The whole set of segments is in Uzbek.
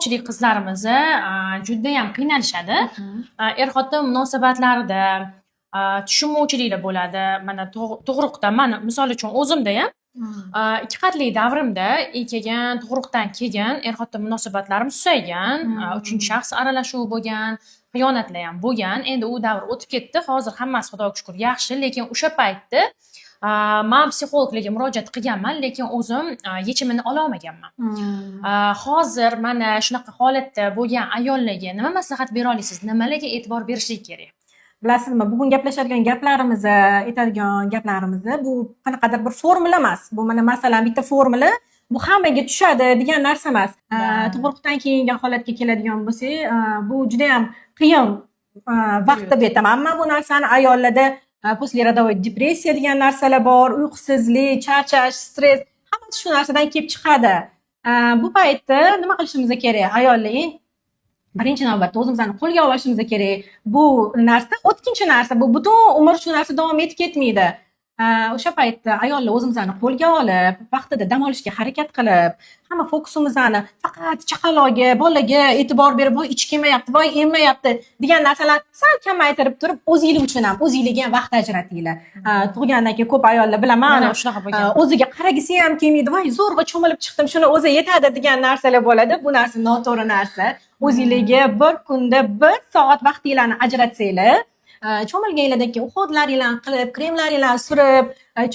ko'pchilik qizlarimiz juda ham qiynalishadi. Er-xotin munosabatlarida tushunmovchiliklar bo'ladi. Mana tug'ruqda, mana misol uchun o'zimda ham ikki qatli davrimda kelgan, tug'ruqdan keyin er-xotin munosabatlarim susaygan, uchinchi shaxs aralashuvi bo'lgan, xiyonatlar ham bo'lgan. Endi u davr o'tib ketdi. Hozir hammasi Xudoga shukr yaxshi, lekin o'sha paytda men psixologlarga murojaat qilganman, lekin o'zim yechimini ola olmaganman. Hozir mana shunaqa holatda bo'lgan ayollarga nima maslahat bera olasiz? Nimalarga e'tibor berishlik kerak? Bilasizmi, bugun gaplashadigan gaplarimiz, aytadigan gaplarimiz bu qanaqadir bir formula emas. Bu mana masalan bitta formula, bu hammaga tushadi degan narsa emas. Tug'ruqdan keyingi holatga keladigan bo'lsak, bu juda ham qiyin vaqt deb aytaman. Ammo bu narsani ayollarda poslerodovой depressiya degan narsalar bor, uyqusizlik, charchash, stress, hammasi shu narsadan kelib chiqadi. Bu paytda nima qilishimiz kerak? Ayollar birinchi navbatda o'zimizni qo'lga olishimiz kerak. Bu narsa o'tkinchi narsa, bu butun umr shu narsa davom etib ketmaydi. O'sha paytda ayollar o'zimizni qo'lga olib, vaqtida dam olishga harakat qilib, hamma fokusimizni faqat chaqaloqga, bolaga e'tibor berib, voy ichki yemayapti, voy emmayapti degan narsalar sal kamaytirib turib, o'zingiz uchun ham, o'zingizga ham vaqt ajratinglar. Tug'ilgandan keyin ko'p ayollar bilaman, shunaqa bo'lgan. O'ziga qaragisi ham kelmaydi, voy zo'rg'a cho'milib chiqdim, shuni o'zi yetadi degan narsalar bo'ladi. Bu narsa noto'g'ri narsa. O'zingizga bir kunda 1 soat vaqtinglarni ajratsanglar, cho'milganlardan keyin uxodlaringlarni qilib, kremlaringlarni surib,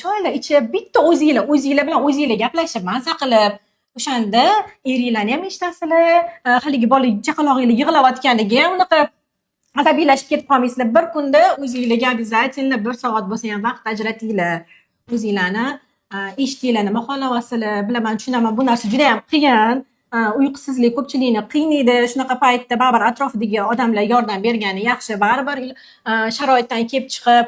choylar ichib, bitta o'zinglar bilan o'zinglar gaplashib, maza qilib, o'shanda eringlarni ham eshitasizlar, haligi bola chaqalog'inglar yig'layotganiga ham unaqa asabiylashib ketib qolmaysizlar. Bir kunda o'zinglarga обязательно 1 soat bo'lsa ham vaqt ajratinglar. O'zinglarni eshitinglar, nima xohlayapsizlar, bilaman, tushunaman, bu narsa juda ham qiyin. Uyqusizlik ko'pchilikni qiynaydi. Shunaqa paytda baribir atrofidagi odamlar yordam bergani yaxshi. Baribir sharoitdan kelib chiqib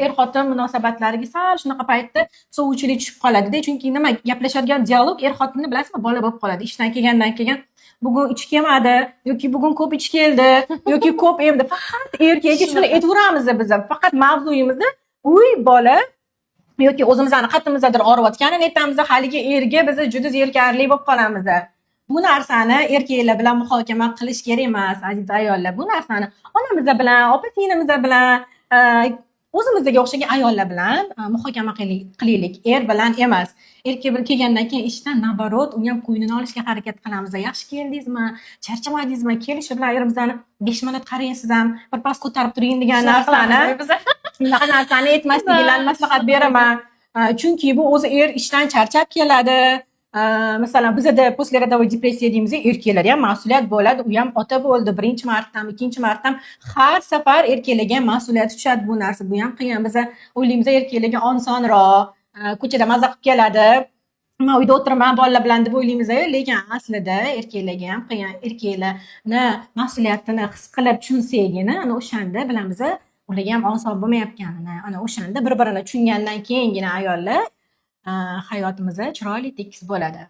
er-xotin munosabatlariga sal shunaqa paytda sovuvchilik tushib qoladi-da. Chunki nima gaplashadigan dialog er-xotinni bilasizmi, bola bo'lib qoladi. Ishdan kelgandan keyin bugun ichki yemadi yoki bugun ko'p ichki keldi yoki ko'p emdi. Faqat erkakka shuni aytaveramiz biz. Faqat mavzuyimizni uy, bola yoki o'zimizni qattimizdadir og'riyotganini aytamiz, haligi erga biz juda zerkarli bo'lib qolamiz. Bu narsani erkaklar bilan muhokama qilish kerak emas, aziz ayollar. Bu narsani onamiz bilan, opa-singlimiz bilan, o'zimizga o'xshagan ayollar bilan muhokama qilaylik, er bilan emas. Erkak bir kelgandan keyin ishdan nabarot, uni ham qo'ynini olishga harakat qilamiz. Yaxshi keldingizmi? Charchamadingizmi? Kelishi bilan erimizdan 5 minut qaraysiz ham, bir pas ko'tarib turing degan narsani shunaqa narsani aytmasliklarini maslahat beraman. Chunki bu o'zi er ishdan charchab keladi. Masalan, bizda poslerodovой depressiya deymiz, erkaklarga ham mas'uliyat bo'ladi. U ham ota bo'ldi, birinchi martam, ikkinchi martam, har safar erkaklarga mas'uliyat tushadi bu narsa. Bu ham qiyin. Biz o'ylaymiz erkaklarga osonroq, ko'chada maza qilib keladi. Men uyda o'tiraman bolalar bilan deb o'ylaymiz, lekin aslida erkaklarga ham qiyin. Erkaklarni mas'uliyatini his qilib tushunsanggina, ana o'shanda bilamiz, ularga ham oson bo'lmayotganini. Ana o'shanda bir-birini tushungandan keyingina ayollar hayotimiz chiroyli tekis bo'ladi.